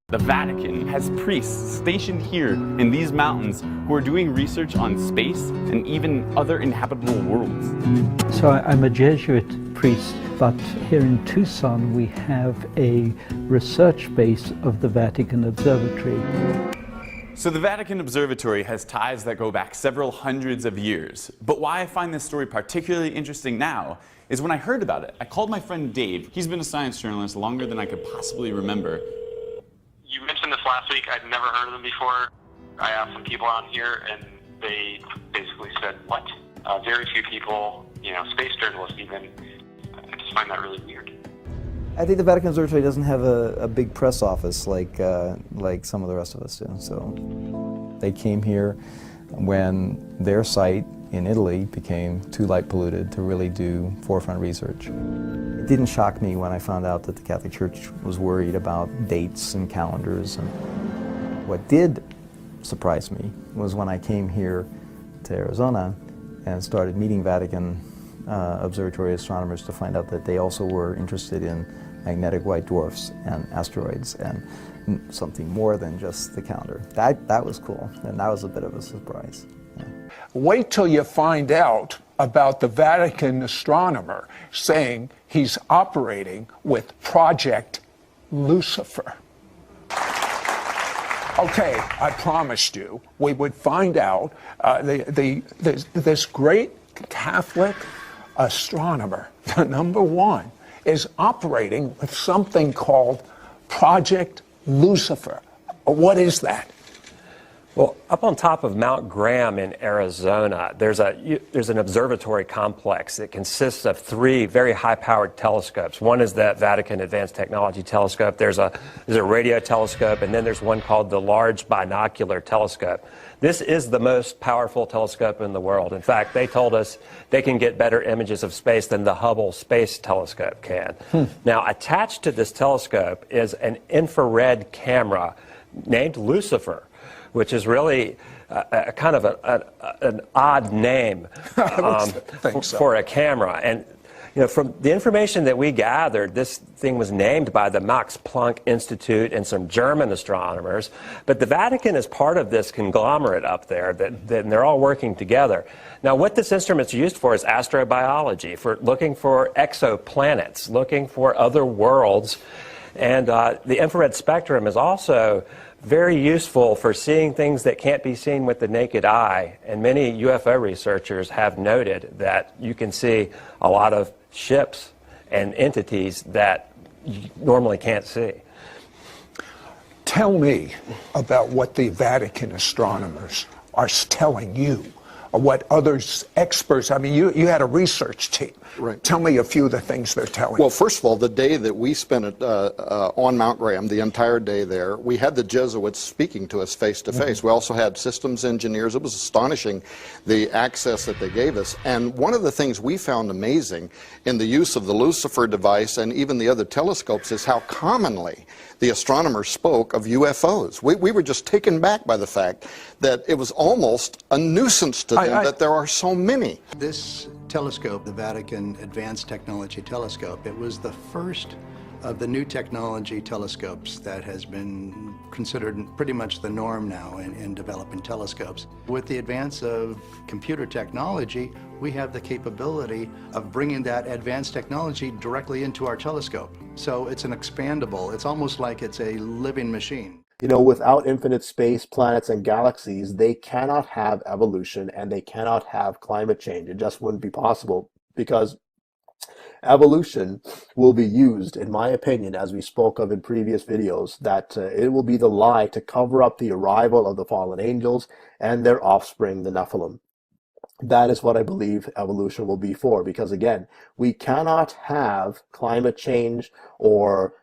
The Vatican has priests stationed here in these mountains who are doing research on space and even other inhabitable worlds. So I'm a Jesuit priest, but here in Tucson we have a research base of the Vatican Observatory. So the Vatican Observatory has ties that go back several hundreds of years. But why I find this story particularly interesting now is when I heard about it, I called my friend Dave. He's been a science journalist longer than I could possibly remember. You mentioned this last week. I'd never heard of them before. I asked some people out here, and they basically said, what? Very few people, space journalists even. I just find that really weird. I think the Vatican Observatory doesn't have a big press office like some of the rest of us do. So they came here when their site in Italy became too light polluted to really do forefront research. It didn't shock me when I found out that the Catholic Church was worried about dates and calendars. And what did surprise me was when I came here to Arizona and started meeting Vatican Observatory astronomers to find out that they also were interested in magnetic white dwarfs and asteroids and something more than just the calendar. That was cool, and that was a bit of a surprise. Yeah. Wait till you find out about the Vatican astronomer saying he's operating with Project Lucifer. Okay, I promised you we would find out this great Catholic astronomer, the number one, is operating with something called Project Lucifer. What is that? Well, up on top of Mount Graham in Arizona, there's an observatory complex that consists of three very high-powered telescopes. One is the Vatican Advanced Technology Telescope. There's a radio telescope, and then there's one called the Large Binocular Telescope. This is the most powerful telescope in the world. In fact, they told us they can get better images of space than the Hubble Space Telescope can. Now, attached to this telescope is an infrared camera named Lucifer, which is really a kind of an odd name for a camera. And from the information that we gathered, this thing was named by the Max Planck Institute and some German astronomers. But the Vatican is part of this conglomerate up there, and they're all working together. Now, what this instrument's used for is astrobiology, for looking for exoplanets, looking for other worlds. And the infrared spectrum is also very useful for seeing things that can't be seen with the naked eye. And many UFO researchers have noted that you can see a lot of ships and entities that you normally can't see. Tell me about what the Vatican astronomers are telling you, or what other experts, I mean, you had a research team. Right. Tell me a few of the things they're telling Well, you. first of all, the day that we spent on Mount Graham, the entire day there, we had the Jesuits speaking to us face to face. We also had systems engineers. It was astonishing, the access that they gave us. And one of the things we found amazing in the use of the Lucifer device and even the other telescopes is how commonly the astronomers spoke of UFOs. We were just taken back by the fact that it was almost a nuisance to them that there are so many. This telescope, the Vatican Advanced Technology Telescope, it was the first of the new technology telescopes that has been considered pretty much the norm now in developing telescopes. With the advance of computer technology, we have the capability of bringing that advanced technology directly into our telescope. So it's an expandable, it's almost like it's a living machine. Without infinite space, planets, and galaxies, they cannot have evolution and they cannot have climate change. It just wouldn't be possible, because evolution will be used, in my opinion, as we spoke of in previous videos, that it will be the lie to cover up the arrival of the fallen angels and their offspring, the Nephilim. That is what I believe evolution will be for, because again, we cannot have climate change or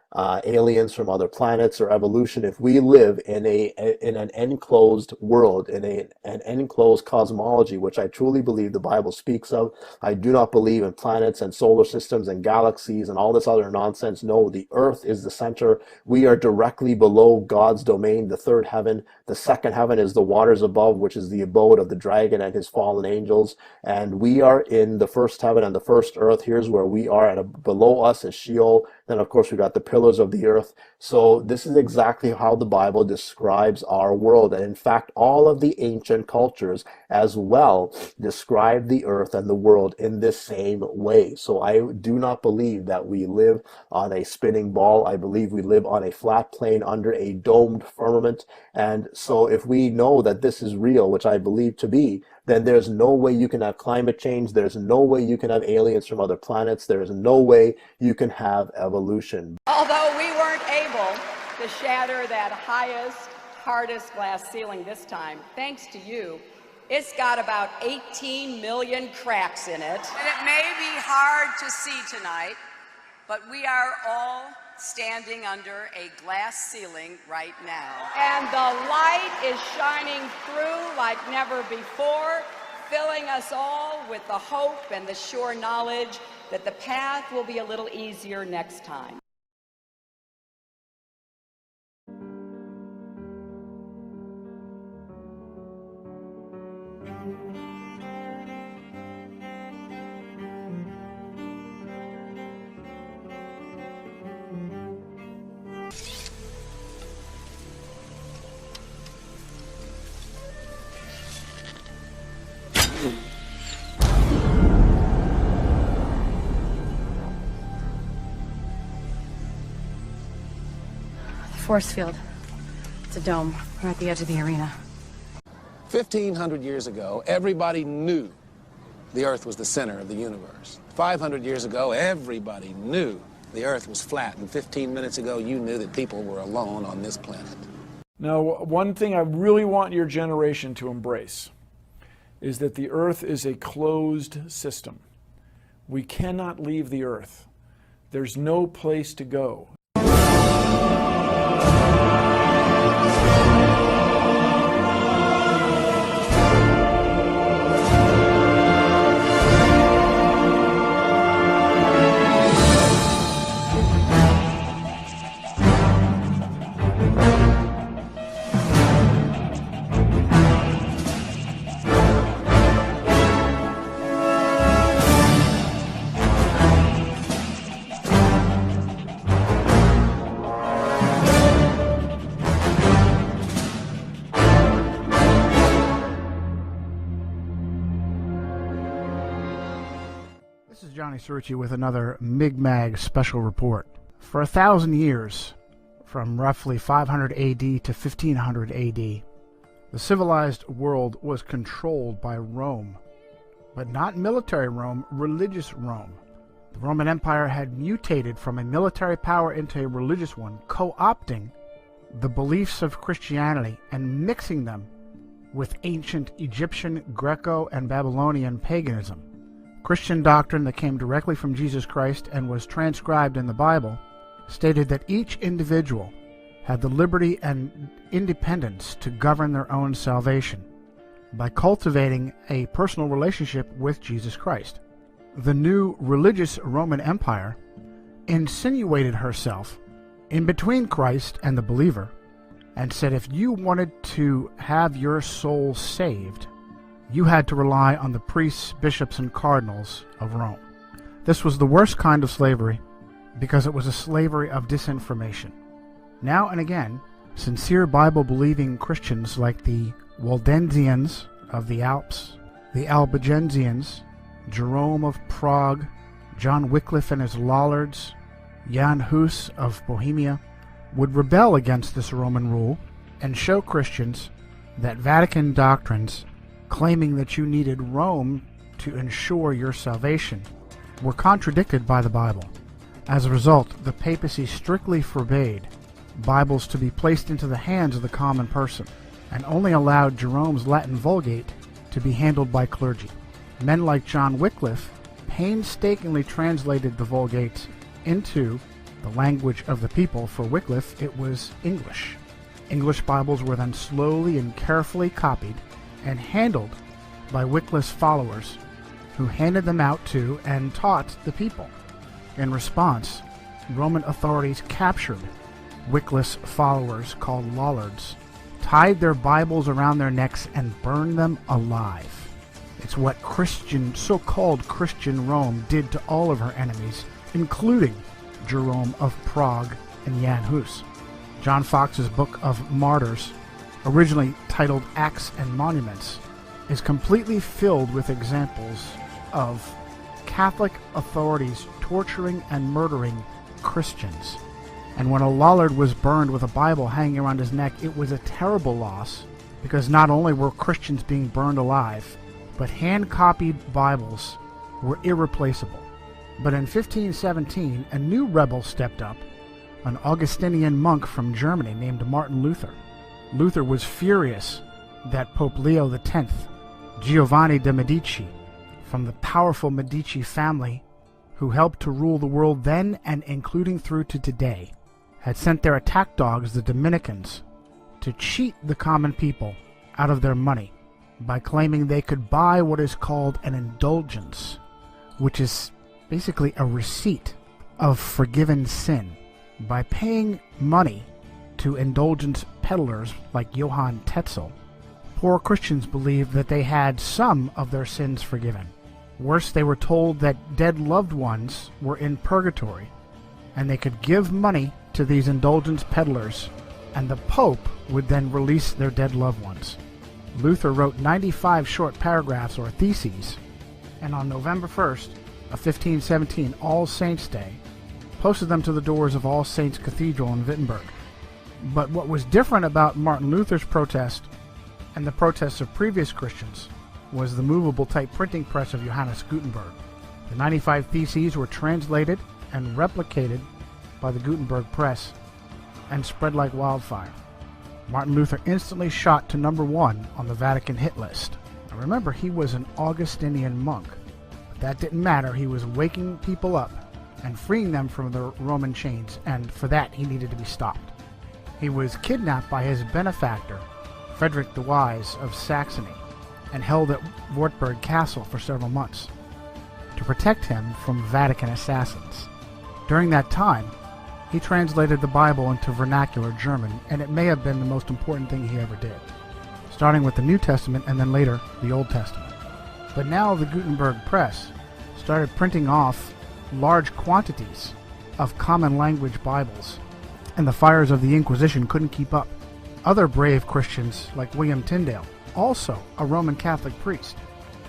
aliens from other planets or evolution if we live in an enclosed world, in an enclosed cosmology, which I truly believe the Bible speaks of. I do not believe in planets and solar systems and galaxies and all this other nonsense. No, the earth is the center. We are directly below God's domain, the third heaven. The second heaven is the waters above, which is the abode of the dragon and his fallen angels. And we are in the first heaven and the first earth. Here's where we are, and below us is Sheol. Then of course we got the pillar pillars of the earth. So this is exactly how the Bible describes our world. And in fact, all of the ancient cultures as well describe the earth and the world in this same way. So I do not believe that we live on a spinning ball. I believe we live on a flat plane under a domed firmament. And so if we know that this is real, which I believe to be, then there's no way you can have climate change. There's no way you can have aliens from other planets. There's no way you can have evolution. Although we weren't able to shatter that highest, hardest glass ceiling this time, thanks to you, it's got about 18 million cracks in it. And it may be hard to see tonight, but we are all standing under a glass ceiling right now. And the light is shining through like never before, filling us all with the hope and the sure knowledge that the path will be a little easier next time. Force field. It's a dome. We're at the edge of the arena. 1,500 years ago, everybody knew the Earth was the center of the universe. 500 years ago, everybody knew the Earth was flat. And 15 minutes ago, you knew that people were alone on this planet. Now, one thing I really want your generation to embrace is that the Earth is a closed system. We cannot leave the Earth. There's no place to go. This is Johnny Cerrucci with another MIG-MAG special report. For 1,000 years, from roughly 500 AD to 1500 AD, the civilized world was controlled by Rome, but not military Rome, religious Rome. The Roman Empire had mutated from a military power into a religious one, co-opting the beliefs of Christianity and mixing them with ancient Egyptian, Greco, and Babylonian paganism. Christian doctrine that came directly from Jesus Christ and was transcribed in the Bible stated that each individual had the liberty and independence to govern their own salvation by cultivating a personal relationship with Jesus Christ. The new religious Roman Empire insinuated herself in between Christ and the believer and said if you wanted to have your soul saved, you had to rely on the priests, bishops, and cardinals of Rome. This was the worst kind of slavery because it was a slavery of disinformation. Now and again, sincere Bible-believing Christians like the Waldensians of the Alps, the Albigensians, Jerome of Prague, John Wycliffe and his Lollards, Jan Hus of Bohemia, would rebel against this Roman rule and show Christians that Vatican doctrines claiming that you needed Rome to ensure your salvation were contradicted by the Bible. As a result, the papacy strictly forbade Bibles to be placed into the hands of the common person and only allowed Jerome's Latin Vulgate to be handled by clergy. Men like John Wycliffe painstakingly translated the Vulgate into the language of the people. For Wycliffe, it was English. English Bibles were then slowly and carefully copied and handled by Wycliffe's followers, who handed them out to and taught the people. In response, Roman authorities captured Wycliffe's followers, called Lollards, tied their Bibles around their necks, and burned them alive. It's what so-called Christian Rome did to all of her enemies, including Jerome of Prague and Jan Hus. John Fox's Book of Martyrs, originally titled Acts and Monuments, is completely filled with examples of Catholic authorities torturing and murdering Christians. And when a Lollard was burned with a Bible hanging around his neck, it was a terrible loss, because not only were Christians being burned alive, but hand-copied Bibles were irreplaceable. But in 1517, a new rebel stepped up, an Augustinian monk from Germany named Martin Luther. Luther was furious that Pope Leo X, Giovanni de' Medici, from the powerful Medici family who helped to rule the world then and including through to today, had sent their attack dogs, the Dominicans, to cheat the common people out of their money by claiming they could buy what is called an indulgence, which is basically a receipt of forgiven sin. By paying money to indulgence peddlers like Johann Tetzel, poor Christians believed that they had some of their sins forgiven. Worse, they were told that dead loved ones were in purgatory, and they could give money to these indulgence peddlers, and the Pope would then release their dead loved ones. Luther wrote 95 short paragraphs or theses, and on November 1st of 1517, All Saints' Day, posted them to the doors of All Saints Cathedral in Wittenberg. But what was different about Martin Luther's protest and the protests of previous Christians was the movable type printing press of Johannes Gutenberg. The 95 theses were translated and replicated by the Gutenberg press and spread like wildfire. Martin Luther instantly shot to #1 on the Vatican hit list. Now remember, he was an Augustinian monk, but that didn't matter. He was waking people up and freeing them from the Roman chains, and for that he needed to be stopped. He was kidnapped by his benefactor, Frederick the Wise of Saxony, and held at Wartburg Castle for several months to protect him from Vatican assassins. During that time, he translated the Bible into vernacular German, and it may have been the most important thing he ever did, starting with the New Testament and then later the Old Testament. But now the Gutenberg press started printing off large quantities of common language Bibles, and the fires of the Inquisition couldn't keep up. Other brave Christians, like William Tyndale, also a Roman Catholic priest,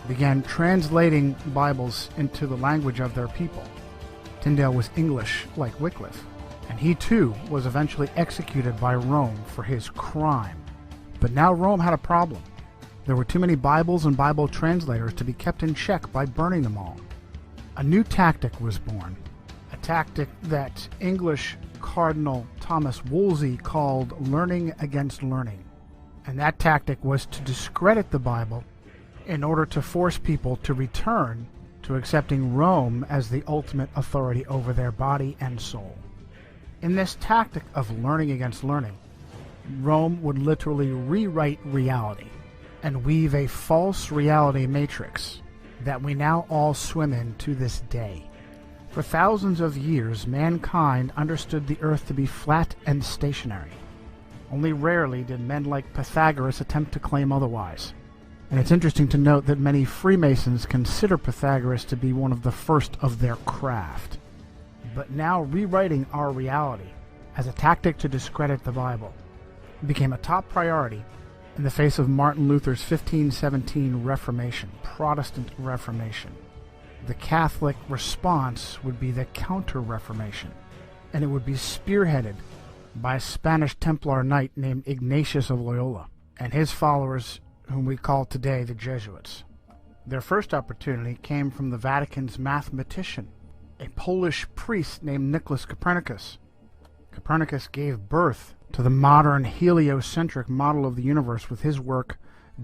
began translating Bibles into the language of their people. Tyndale was English, like Wycliffe, and he too was eventually executed by Rome for his crime. But now Rome had a problem. There were too many Bibles and Bible translators to be kept in check by burning them all. A new tactic was born, a tactic that English Cardinal Thomas Wolsey called learning against learning. And that tactic was to discredit the Bible in order to force people to return to accepting Rome as the ultimate authority over their body and soul. In this tactic of learning against learning, Rome would literally rewrite reality and weave a false reality matrix that we now all swim in to this day. For thousands of years, mankind understood the earth to be flat and stationary. Only rarely did men like Pythagoras attempt to claim otherwise. And it's interesting to note that many Freemasons consider Pythagoras to be one of the first of their craft. But now rewriting our reality as a tactic to discredit the Bible became a top priority in the face of Martin Luther's 1517 Reformation, Protestant Reformation. The Catholic response would be the Counter-Reformation, and it would be spearheaded by a Spanish Templar knight named Ignatius of Loyola and his followers, whom we call today the Jesuits. Their first opportunity came from the Vatican's mathematician, a Polish priest named Nicholas Copernicus. Copernicus gave birth to the modern heliocentric model of the universe with his work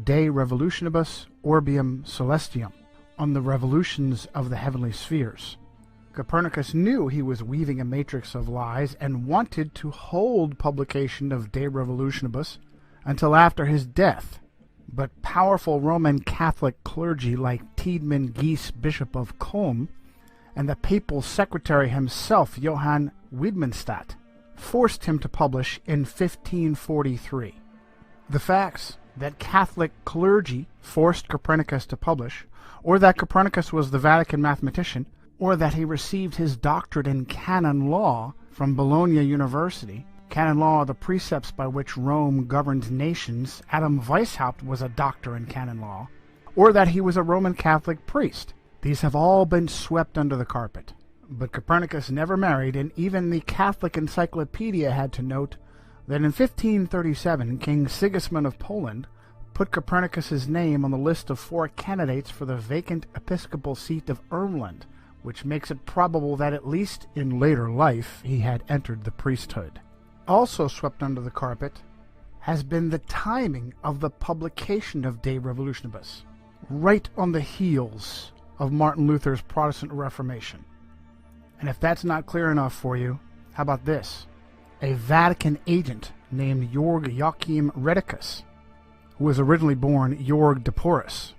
De Revolutionibus Orbium Celestium, on the revolutions of the heavenly spheres. Copernicus knew he was weaving a matrix of lies and wanted to hold publication of De Revolutionibus until after his death. But powerful Roman Catholic clergy like Tiedemann Gies, Bishop of Culm, and the papal secretary himself, Johann Wiedmanstadt, forced him to publish in 1543. The facts that Catholic clergy forced Copernicus to publish, or that Copernicus was the Vatican mathematician, or that he received his doctorate in canon law from Bologna University, Canon Law, the precepts by which Rome governed nations, Adam Weishaupt was a doctor in canon law, or that he was a Roman Catholic priest. These have all been swept under the carpet. But Copernicus never married, and even the Catholic Encyclopedia had to note that in 1537 King Sigismund of Poland put Copernicus's name on the list of 4 candidates for the vacant episcopal seat of Ermland, which makes it probable that at least in later life he had entered the priesthood. Also swept under the carpet has been the timing of the publication of De Revolutionibus, right on the heels of Martin Luther's Protestant Reformation. And if that's not clear enough for you, how about this? A Vatican agent named Georg Joachim Redicus, who was originally born Georg de Porus,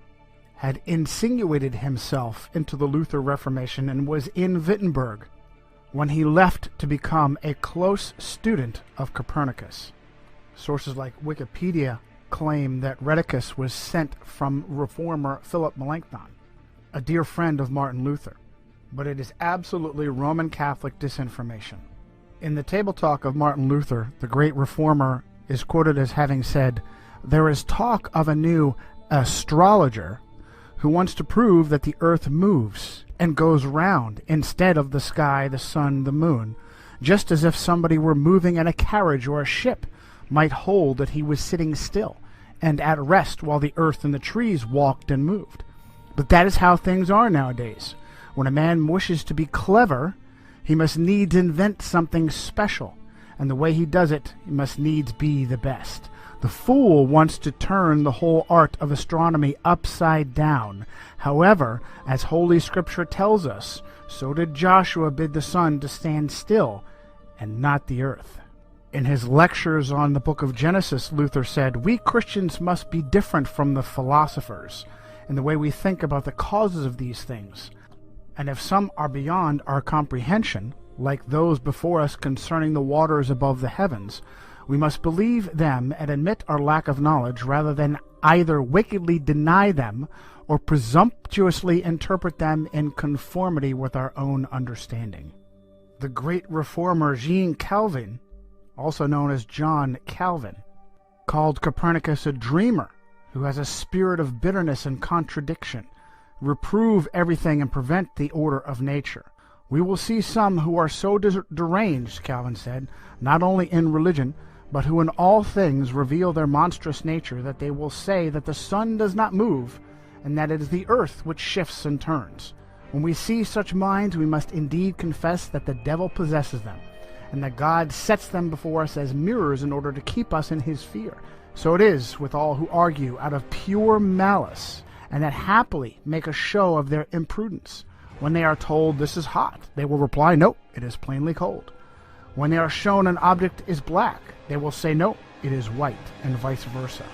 had insinuated himself into the Luther Reformation and was in Wittenberg when he left to become a close student of Copernicus. Sources like Wikipedia claim that Redicus was sent from reformer Philip Melanchthon, a dear friend of Martin Luther. But it is absolutely Roman Catholic disinformation. In the Table Talk of Martin Luther, the great reformer is quoted as having said, "There is talk of a new astrologer who wants to prove that the earth moves and goes round instead of the sky, the sun, the moon, just as if somebody were moving in a carriage or a ship might hold that he was sitting still and at rest while the earth and the trees walked and moved. But that is how things are nowadays. When a man wishes to be clever, he must needs invent something special, and the way he does it, he must needs be the best. The fool wants to turn the whole art of astronomy upside down. However, as Holy Scripture tells us, so did Joshua bid the sun to stand still, and not the earth." In his lectures on the book of Genesis, Luther said, "We Christians must be different from the philosophers in the way we think about the causes of these things. And if some are beyond our comprehension, like those before us concerning the waters above the heavens, we must believe them and admit our lack of knowledge rather than either wickedly deny them or presumptuously interpret them in conformity with our own understanding." The great reformer Jean Calvin, also known as John Calvin, called Copernicus a dreamer who has a spirit of bitterness and contradiction. Reprove everything and prevent the order of nature. We will see some who are so deranged, Calvin said, not only in religion, but who in all things reveal their monstrous nature, that they will say that the sun does not move, and that it is the earth which shifts and turns. When we see such minds, we must indeed confess that the devil possesses them, and that God sets them before us as mirrors in order to keep us in his fear. So it is with all who argue out of pure malice, and that happily make a show of their imprudence. When they are told this is hot, they will reply, "No, it is plainly cold." When they are shown an object is black, they will say, "No, it is white," and vice versa.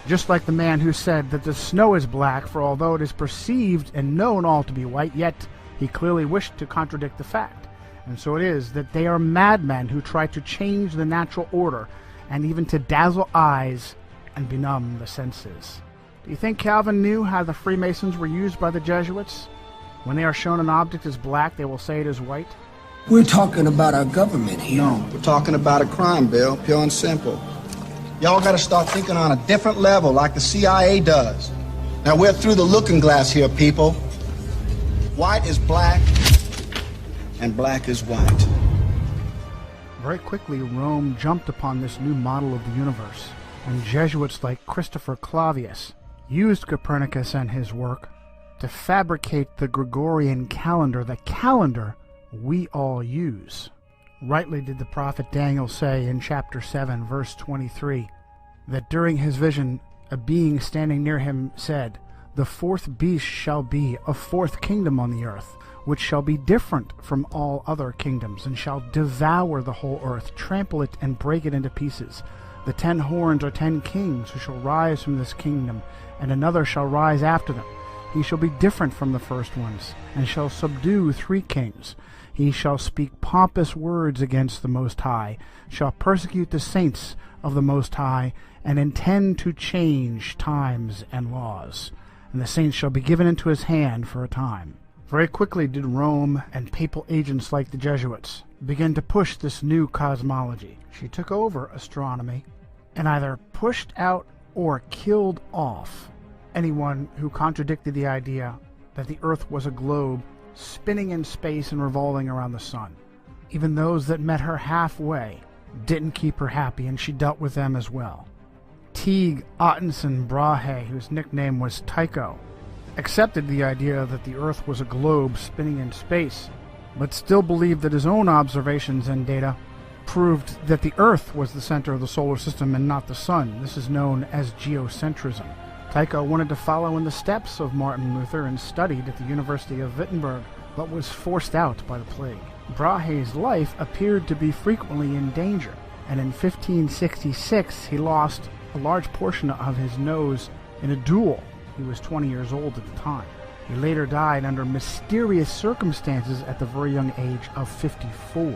Just like the man who said that the snow is black, for although it is perceived and known all to be white, yet he clearly wished to contradict the fact. And so it is that they are madmen who try to change the natural order, and even to dazzle eyes and benumb the senses. Do you think Calvin knew how the Freemasons were used by the Jesuits? When they are shown an object as black, they will say it is white. We're talking about our government here. No, we're talking about a crime, Bill, pure and simple. Y'all gotta start thinking on a different level like the CIA does. Now we're through the looking glass here, people. White is black, and black is white. Very quickly, Rome jumped upon this new model of the universe, and Jesuits like Christopher Clavius used Copernicus and his work to fabricate the Gregorian calendar, the calendar we all use. Rightly did the prophet Daniel say in chapter 7, verse 23, that during his vision, a being standing near him said, "The fourth beast shall be a fourth kingdom on the earth, which shall be different from all other kingdoms, and shall devour the whole earth, trample it, and break it into pieces. The 10 horns are 10 kings who shall rise from this kingdom, and another shall rise after them. He shall be different from the first ones, and shall subdue 3 kings. He shall speak pompous words against the Most High, shall persecute the saints of the Most High, and intend to change times and laws. And the saints shall be given into his hand for a time." Very quickly did Rome and papal agents like the Jesuits began to push this new cosmology. She took over astronomy and either pushed out or killed off anyone who contradicted the idea that the Earth was a globe spinning in space and revolving around the sun. Even those that met her halfway didn't keep her happy, and she dealt with them as well. Teague Ottenson Brahe, whose nickname was Tycho, accepted the idea that the Earth was a globe spinning in space, but still believed that his own observations and data proved that the Earth was the center of the solar system and not the sun. This is known as geocentrism. Tycho wanted to follow in the steps of Martin Luther and studied at the University of Wittenberg, but was forced out by the plague. Brahe's life appeared to be frequently in danger, and in 1566 he lost a large portion of his nose in a duel. He was 20 years old at the time. He later died under mysterious circumstances at the very young age of 54.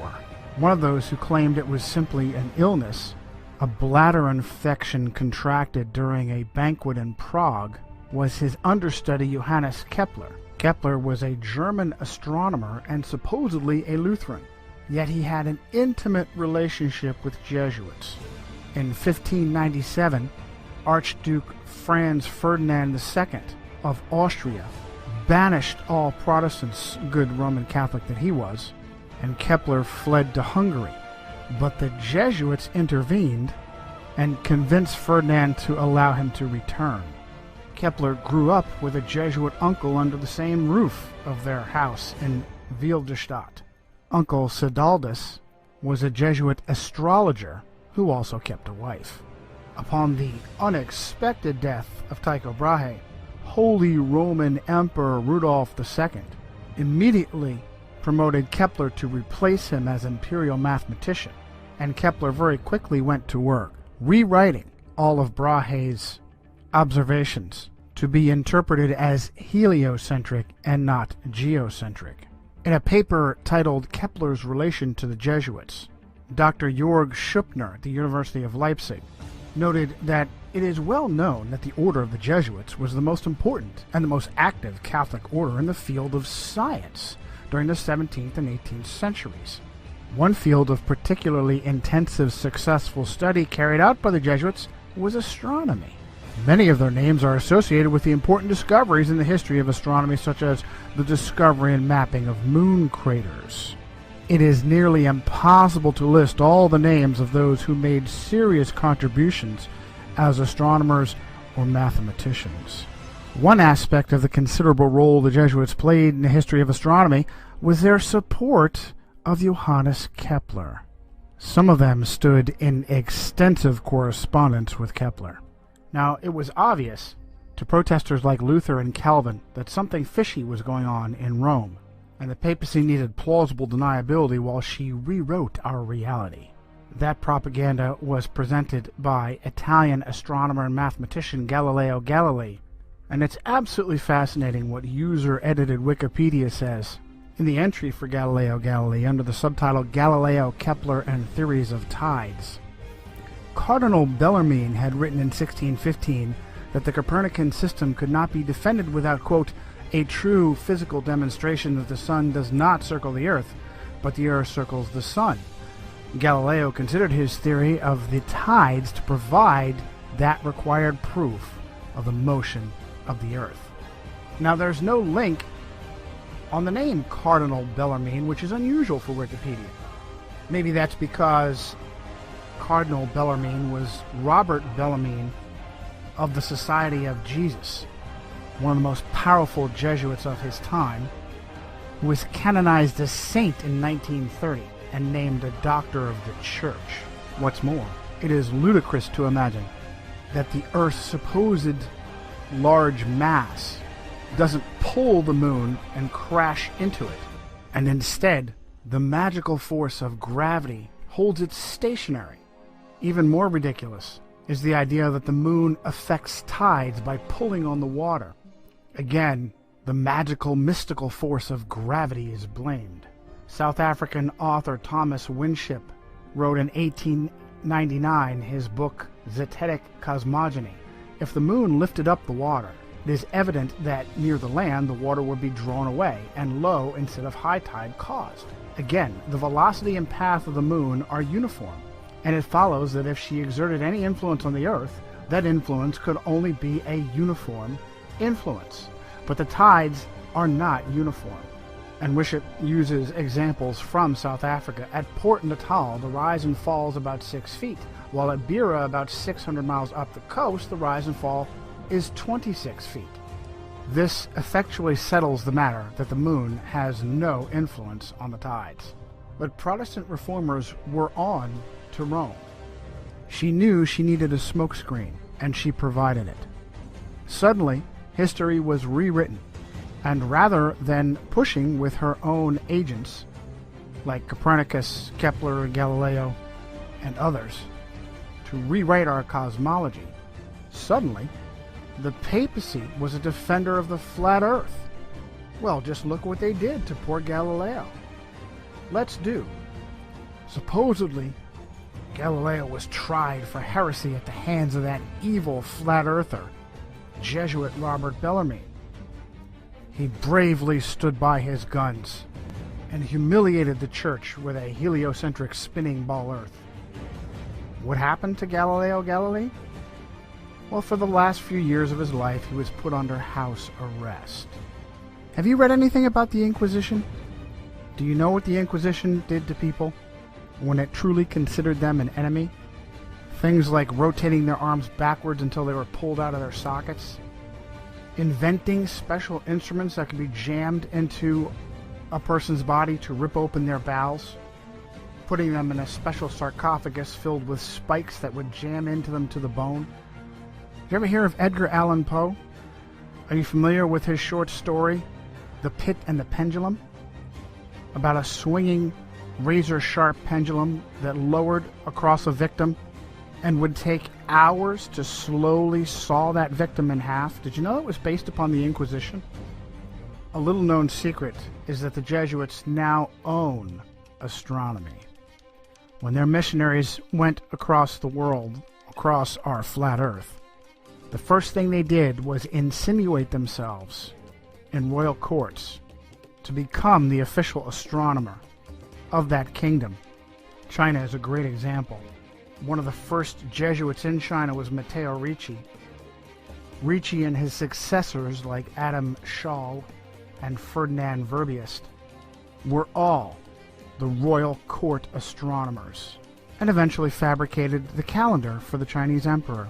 One of those who claimed it was simply an illness, a bladder infection contracted during a banquet in Prague, was his understudy Johannes Kepler. Kepler was a German astronomer and supposedly a Lutheran, yet he had an intimate relationship with Jesuits. In 1597, Archduke Franz Ferdinand II of Austria banished all Protestants, good Roman Catholic that he was, and Kepler fled to Hungary. But the Jesuits intervened and convinced Ferdinand to allow him to return. Kepler grew up with a Jesuit uncle under the same roof of their house in Wilderstadt. Uncle Sidaldus was a Jesuit astrologer who also kept a wife. Upon the unexpected death of Tycho Brahe, Holy Roman Emperor Rudolf II immediately promoted Kepler to replace him as imperial mathematician, and Kepler very quickly went to work, rewriting all of Brahe's observations to be interpreted as heliocentric and not geocentric. In a paper titled Kepler's Relation to the Jesuits, Dr. Jörg Schuppner at the University of Leipzig noted that it is well known that the order of the Jesuits was the most important and the most active Catholic order in the field of science during the 17th and 18th centuries. One field of particularly intensive successful study carried out by the Jesuits was astronomy. Many of their names are associated with the important discoveries in the history of astronomy, such as the discovery and mapping of moon craters. It is nearly impossible to list all the names of those who made serious contributions as astronomers or mathematicians. One aspect of the considerable role the Jesuits played in the history of astronomy was their support of Johannes Kepler. Some of them stood in extensive correspondence with Kepler. Now, it was obvious to protesters like Luther and Calvin that something fishy was going on in Rome, and the papacy needed plausible deniability while she rewrote our reality. That propaganda was presented by Italian astronomer and mathematician Galileo Galilei, and it's absolutely fascinating what user-edited Wikipedia says. In the entry for Galileo Galilei, under the subtitle Galileo, Kepler, and Theories of Tides, Cardinal Bellarmine had written in 1615 that the Copernican system could not be defended without, quote, a true physical demonstration that the sun does not circle the earth, but the earth circles the sun. Galileo considered his theory of the tides to provide that required proof of the motion of the earth. Now, there's no link on the name Cardinal Bellarmine, which is unusual for Wikipedia. Maybe that's because Cardinal Bellarmine was Robert Bellarmine of the Society of Jesus, one of the most powerful Jesuits of his time, who was canonized as saint in 1930 and named a doctor of the church. What's more, it is ludicrous to imagine that the Earth's supposed large mass doesn't pull the moon and crash into it, and instead the magical force of gravity holds it stationary. Even more ridiculous is the idea that the moon affects tides by pulling on the water. Again, the magical, mystical force of gravity is blamed. South African author Thomas Winship wrote in 1899 his book Zetetic Cosmogony. If the moon lifted up the water, it is evident that near the land the water would be drawn away and low instead of high tide caused. Again, the velocity and path of the moon are uniform, and it follows that if she exerted any influence on the Earth, that influence could only be a uniform influence. But the tides are not uniform. And Wishart uses examples from South Africa. At Port Natal, the rise and fall is about 6 feet, while at Beira, about 600 miles up the coast, the rise and fall is 26 feet. This effectually settles the matter that the moon has no influence on the tides. But Protestant reformers were on to Rome. She knew she needed a smokescreen, and she provided it. Suddenly, history was rewritten, and rather than pushing with her own agents, like Copernicus, Kepler, Galileo, and others, to rewrite our cosmology, suddenly, the papacy was a defender of the flat earth. Well, just look what they did to poor Galileo. Let's do. Supposedly, Galileo was tried for heresy at the hands of that evil flat earther, Jesuit Robert Bellarmine. He bravely stood by his guns and humiliated the church with a heliocentric spinning ball earth. What happened to Galileo Galilei? Well, for the last few years of his life, he was put under house arrest. Have you read anything about the Inquisition? Do you know what the Inquisition did to people when it truly considered them an enemy? Things like rotating their arms backwards until they were pulled out of their sockets, inventing special instruments that could be jammed into a person's body to rip open their bowels, putting them in a special sarcophagus filled with spikes that would jam into them to the bone. Did you ever hear of Edgar Allan Poe? Are you familiar with his short story, The Pit and the Pendulum? About a swinging, razor-sharp pendulum that lowered across a victim and would take hours to slowly saw that victim in half. Did you know it was based upon the Inquisition? A little-known secret is that the Jesuits now own astronomy. When their missionaries went across the world, across our flat earth, the first thing they did was insinuate themselves in royal courts to become the official astronomer of that kingdom. China is a great example. One of the first Jesuits in China was Matteo Ricci. Ricci and his successors like Adam Schall and Ferdinand Verbiest were all the royal court astronomers and eventually fabricated the calendar for the Chinese emperor.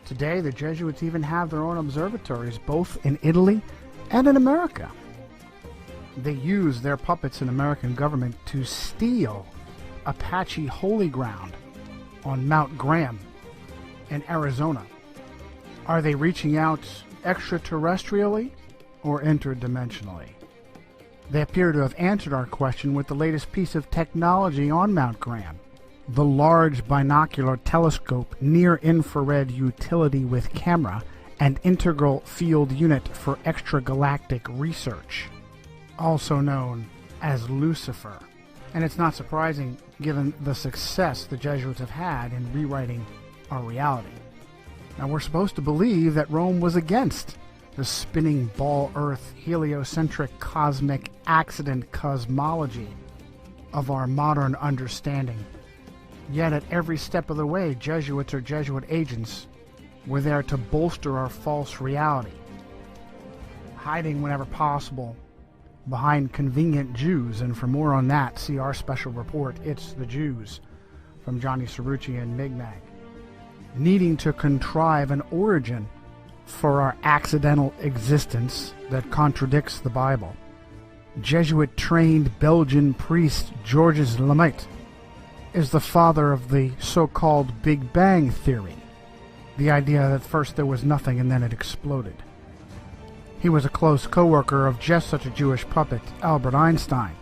Today, the Jesuits even have their own observatories, both in Italy and in America. They use their puppets in American government to steal Apache holy ground on Mount Graham in Arizona. Are they reaching out extraterrestrially or interdimensionally? They appear to have answered our question with the latest piece of technology on Mount Graham, the Large Binocular Telescope Near-Infrared Utility with Camera and Integral Field Unit for Extragalactic Research, also known as Lucifer. And it's not surprising given the success the Jesuits have had in rewriting our reality. Now, we're supposed to believe that Rome was against the spinning ball Earth heliocentric cosmic accident cosmology of our modern understanding. Yet at every step of the way, Jesuits or Jesuit agents were there to bolster our false reality, hiding whenever possible behind convenient Jews. And for more on that, see our special report, It's the Jews, from Johnny Cerrucci and Migmag. Needing to contrive an origin for our accidental existence that contradicts the Bible. Jesuit-trained Belgian priest Georges Lemaitre is the father of the so-called Big Bang Theory, the idea that first there was nothing and then it exploded. He was a close co-worker of just such a Jewish puppet, Albert Einstein.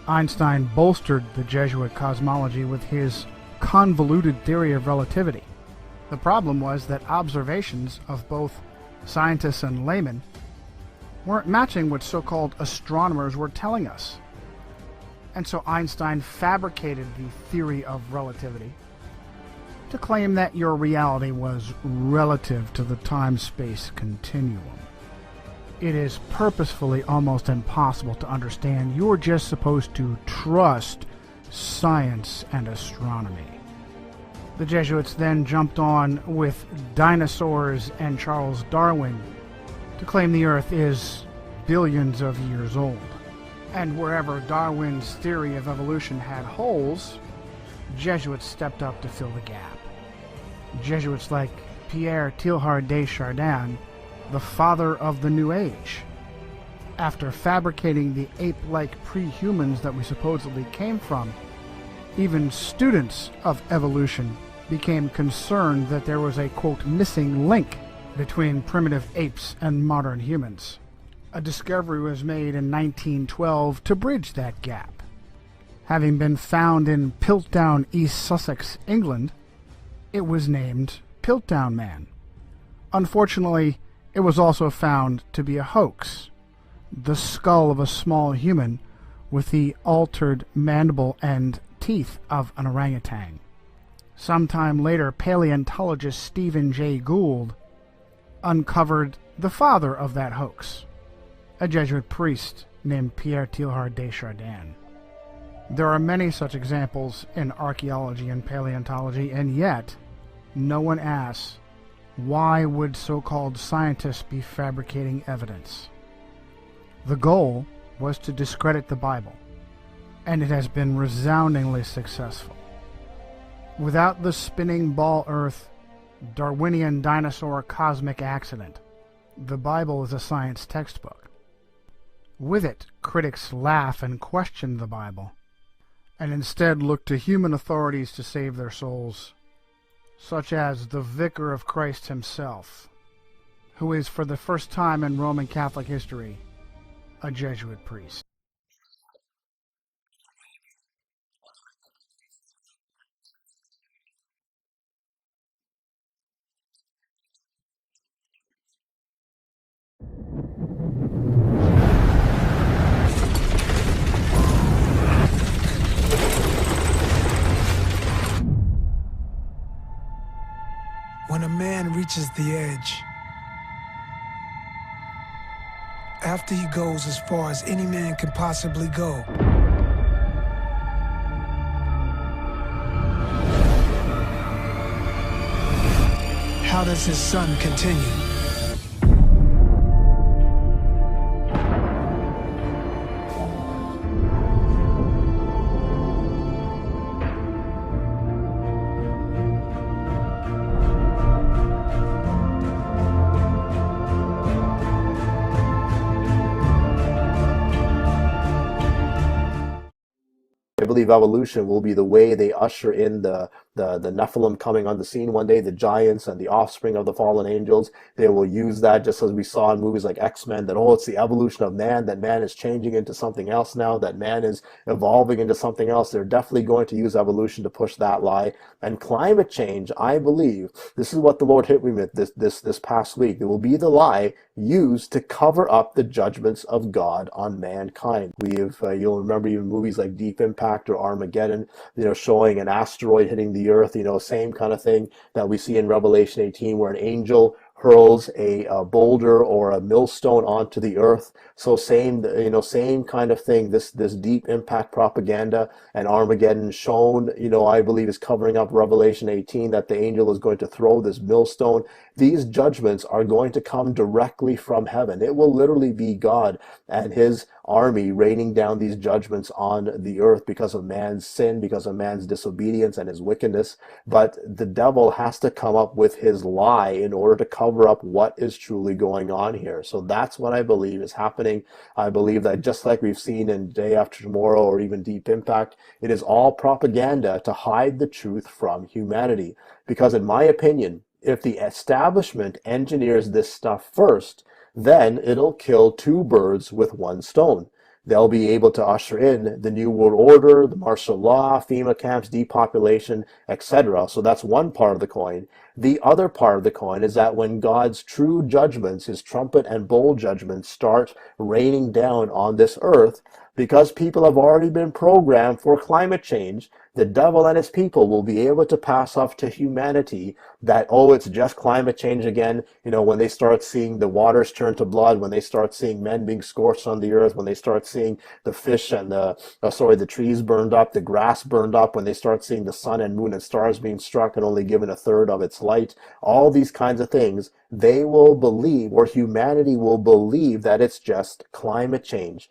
Einstein bolstered the Jesuit cosmology with his convoluted theory of relativity. The problem was that observations of both scientists and laymen weren't matching what so-called astronomers were telling us. And so Einstein fabricated the theory of relativity to claim that your reality was relative to the time-space continuum. it is purposefully almost impossible to understand. You're just supposed to trust science and astronomy. The Jesuits then jumped on with dinosaurs and Charles Darwin to claim the Earth is billions of years old. And wherever Darwin's theory of evolution had holes, Jesuits stepped up to fill the gap. Jesuits like Pierre Teilhard de Chardin, the father of the New Age. After fabricating the ape-like pre-humans that we supposedly came from, even students of evolution became concerned that there was a, quote, missing link between primitive apes and modern humans. A discovery was made in 1912 to bridge that gap. Having been found in Piltdown, East Sussex, England, it was named Piltdown Man. Unfortunately, it was also found to be a hoax. The skull of a small human with the altered mandible and teeth of an orangutan. Sometime later, paleontologist Stephen Jay Gould uncovered the father of that hoax, a Jesuit priest named Pierre Teilhard de Chardin. There are many such examples in archaeology and paleontology, and yet no one asks, why would so-called scientists be fabricating evidence? The goal was to discredit the Bible, and it has been resoundingly successful. Without the spinning ball Earth, Darwinian dinosaur cosmic accident, the Bible is a science textbook. With it, critics laugh and question the Bible, and instead look to human authorities to save their souls, such as the Vicar of Christ himself, who is for the first time in Roman Catholic history a Jesuit priest. When a man reaches the edge, after he goes as far as any man can possibly go, how does his son continue? I believe evolution will be the way they usher in the Nephilim coming on the scene one day, the giants and the offspring of the fallen angels. They will use that just as we saw in movies like X-Men, that, oh, it's the evolution of man, that man is changing into something else now, that man is evolving into something else. They're definitely going to use evolution to push that lie. And climate change, I believe, this is what the Lord hit me with this past week. It will be the lie used to cover up the judgments of God on mankind. You'll remember even movies like Deep Impact or Armageddon, showing an asteroid hitting the earth, same kind of thing that we see in Revelation 18, where an angel hurls a boulder or a millstone onto the earth. So same kind of thing. This deep impact propaganda and Armageddon shown, I believe is covering up Revelation 18, that the angel is going to throw this millstone. These judgments are going to come directly from heaven. It will literally be God and his army raining down these judgments on the earth because of man's sin, because of man's disobedience and his wickedness. But the devil has to come up with his lie in order to cover up what is truly going on here. So that's what I believe is happening. I believe that just like we've seen in Day After Tomorrow or even Deep Impact, it is all propaganda to hide the truth from humanity. Because in my opinion, if the establishment engineers this stuff first, then it'll kill two birds with one stone. They'll be able to usher in the New World Order, the martial law, FEMA camps, depopulation, etc. So that's one part of the coin. The other part of the coin is that when God's true judgments, his trumpet and bowl judgments, start raining down on this earth, Because people have already been programmed for climate change, the devil and his people will be able to pass off to humanity that, oh, it's just climate change again. You know, when they start seeing the waters turn to blood, when they start seeing men being scorched on the earth, when they start seeing the fish and the trees burned up, the grass burned up, when they start seeing the sun and moon and stars being struck and only given a third of its light, all these kinds of things, they will believe, or humanity will believe, that it's just climate change.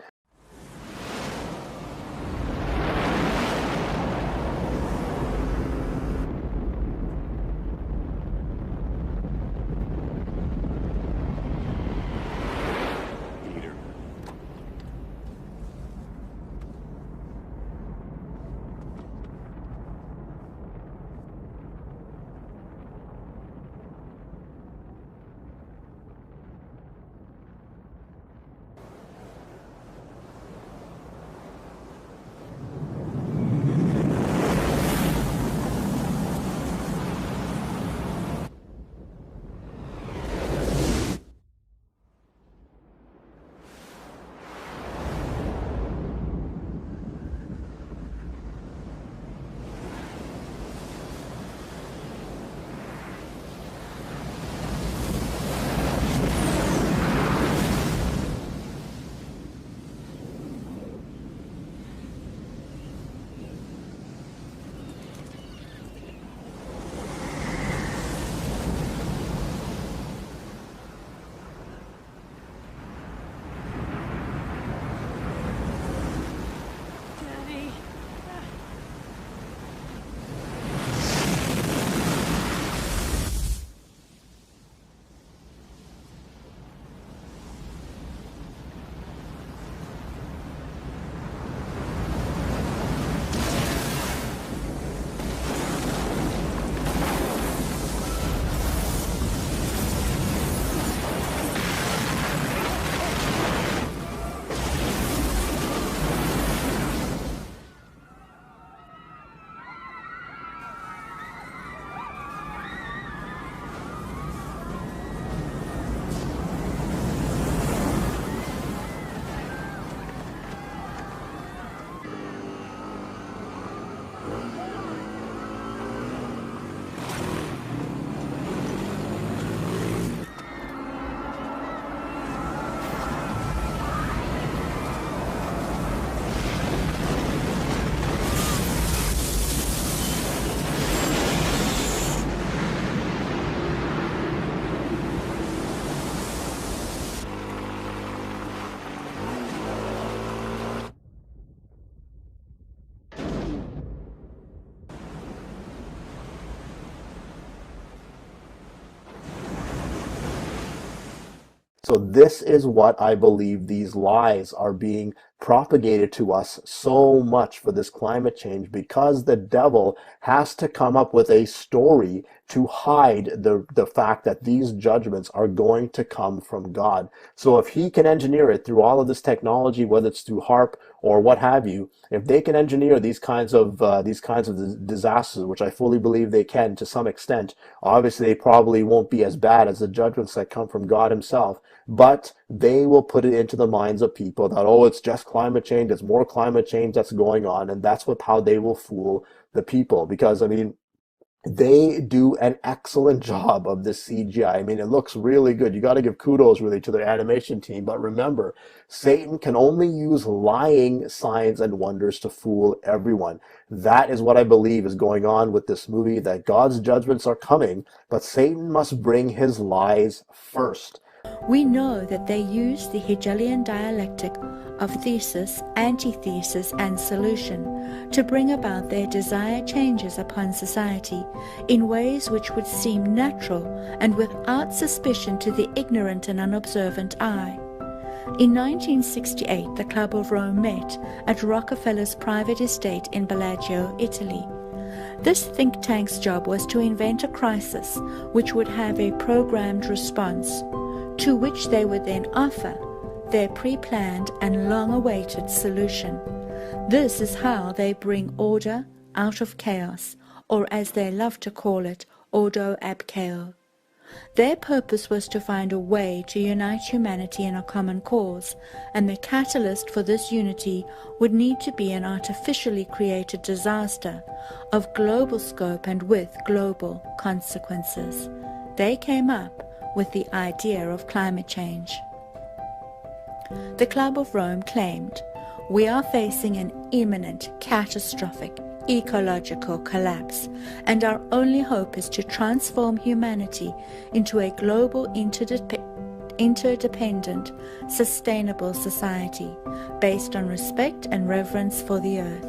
So this is what I believe these lies are being propagated to us so much for this climate change, because the devil has to come up with a story to hide the fact that these judgments are going to come from God. So if he can engineer it through all of this technology, whether it's through HARP or what have you, if they can engineer these kinds of disasters, which I fully believe they can to some extent, obviously they probably won't be as bad as the judgments that come from God himself, but they will put it into the minds of people that, oh, it's just climate change, it's more climate change that's going on, and that's how they will fool the people. Because, I mean, they do an excellent job of this CGI. I mean, it looks really good. You got to give kudos really to the animation team. But remember, Satan can only use lying signs and wonders to fool everyone. That is what I believe is going on with this movie, that God's judgments are coming, but Satan must bring his lies first. We know that they use the Hegelian dialectic of thesis, antithesis, and solution to bring about their desired changes upon society in ways which would seem natural and without suspicion to the ignorant and unobservant eye. In 1968, the Club of Rome met at Rockefeller's private estate in Bellagio, Italy. This think tank's job was to invent a crisis which would have a programmed response, to which they would then offer their pre-planned and long-awaited solution. This is how they bring order out of chaos, or as they love to call it, ordo ab chaos. Their purpose was to find a way to unite humanity in a common cause, and the catalyst for this unity would need to be an artificially created disaster of global scope and with global consequences. They came up with the idea of climate change. The Club of Rome claimed, "We are facing an imminent, catastrophic, ecological collapse, and our only hope is to transform humanity into a global interdependent, sustainable society based on respect and reverence for the earth."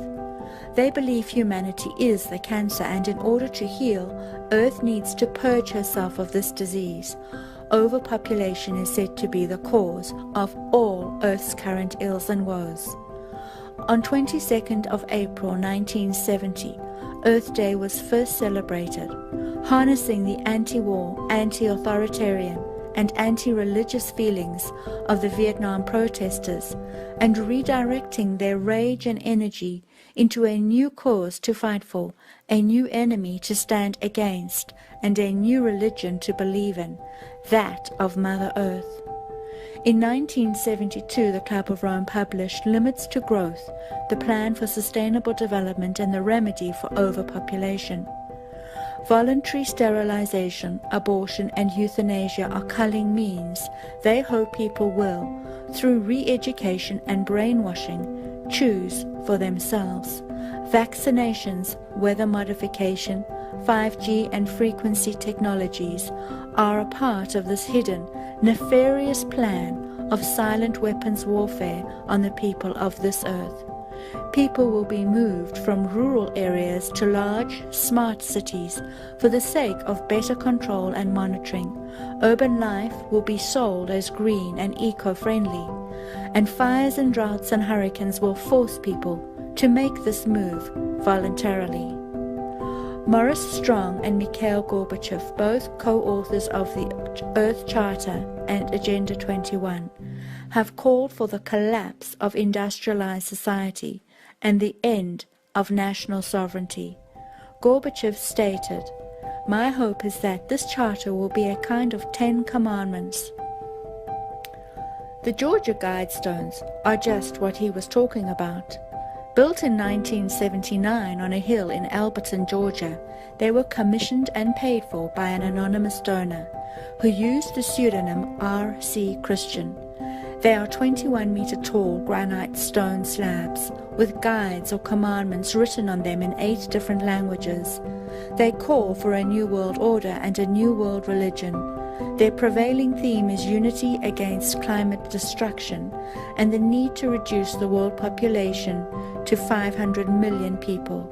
They believe humanity is the cancer, and in order to heal, Earth needs to purge herself of this disease. Overpopulation is said to be the cause of all Earth's current ills and woes. On 22nd of April 1970, Earth Day was first celebrated, harnessing the anti-war, anti-authoritarian, and anti-religious feelings of the Vietnam protesters and redirecting their rage and energy into a new cause to fight for, a new enemy to stand against, and a new religion to believe in, that of Mother Earth. In 1972, the Club of Rome published Limits to Growth, the Plan for Sustainable Development and the Remedy for Overpopulation. Voluntary sterilization, abortion, and euthanasia are culling means they hope people will, through re-education and brainwashing, choose for themselves. Vaccinations, weather modification, 5G and frequency technologies are a part of this hidden, nefarious plan of silent weapons warfare on the people of this earth. People will be moved from rural areas to large, smart cities for the sake of better control and monitoring. Urban life will be sold as green and eco-friendly, and fires and droughts and hurricanes will force people to make this move voluntarily. Morris Strong and Mikhail Gorbachev, both co-authors of the Earth Charter and Agenda 21, have called for the collapse of industrialized society and the end of national sovereignty. Gorbachev stated, "My hope is that this charter will be a kind of 10 commandments." The Georgia Guidestones are just what he was talking about. Built in 1979 on a hill in Alberton, Georgia, they were commissioned and paid for by an anonymous donor who used the pseudonym R.C. Christian. They are 21-meter-tall granite stone slabs with guides or commandments written on them in 8 different languages. They call for a new world order and a new world religion. Their prevailing theme is unity against climate destruction and the need to reduce the world population to 500 million people.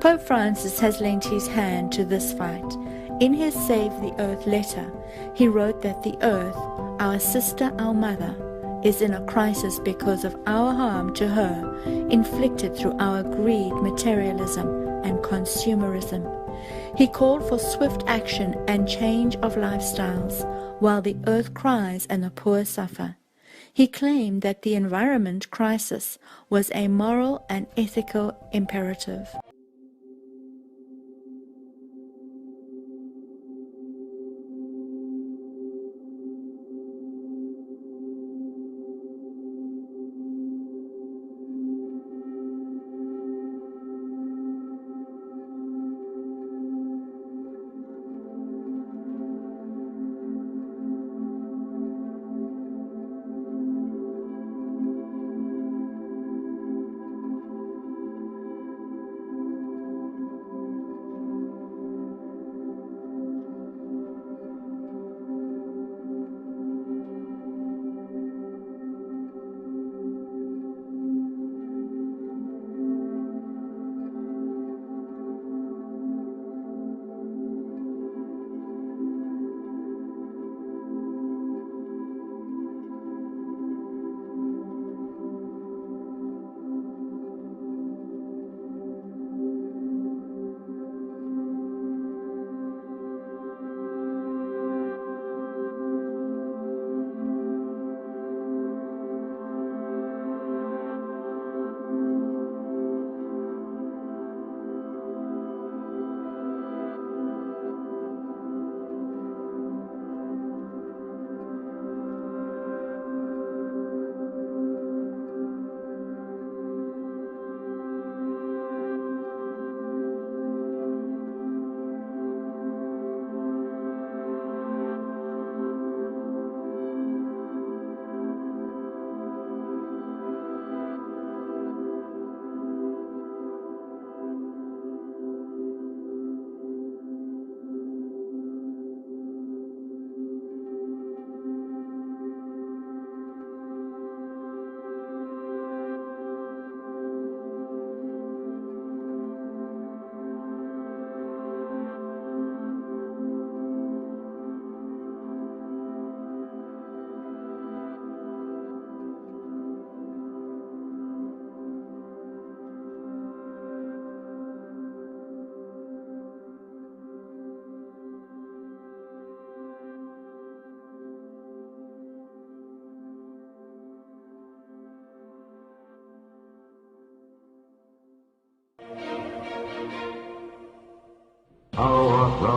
Pope Francis has lent his hand to this fight. In his Save the Earth letter, he wrote that the earth, our sister, our mother, is in a crisis because of our harm to her, inflicted through our greed, materialism, and consumerism. He called for swift action and change of lifestyles, while the earth cries and the poor suffer. He claimed that the environment crisis was a moral and ethical imperative.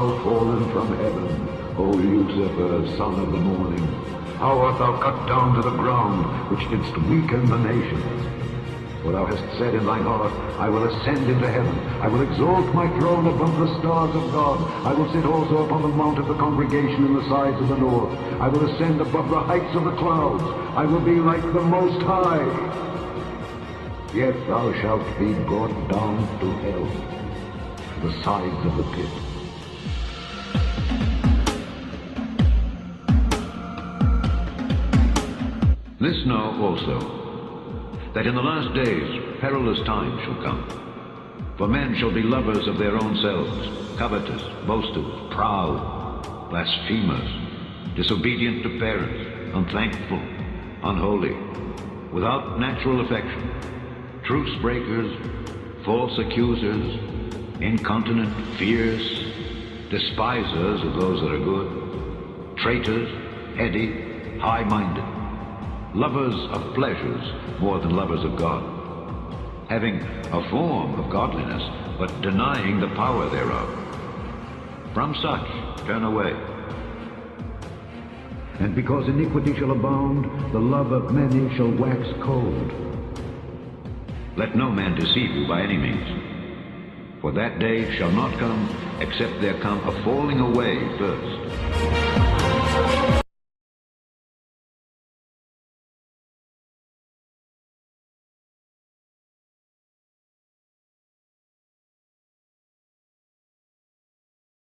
thou fallen from heaven, O Lucifer, son of the morning? How art thou cut down to the ground, which didst weaken the nations? For thou hast said in thine heart, I will ascend into heaven. I will exalt my throne above the stars of God. I will sit also upon the mount of the congregation in the sides of the north. I will ascend above the heights of the clouds. I will be like the Most High. Yet thou shalt be brought down to hell, to the sides of the pit. This know also, that in the last days perilous times shall come. For men shall be lovers of their own selves, covetous, boasters, proud, blasphemers, disobedient to parents, unthankful, unholy, without natural affection, truce breakers, false accusers, incontinent, fierce, despisers of those that are good, traitors, heady, high-minded, lovers of pleasures more than lovers of God, having a form of godliness, but denying the power thereof. From such turn away. And because iniquity shall abound, the love of many shall wax cold. Let no man deceive you by any means, for that day shall not come except there come a falling away first.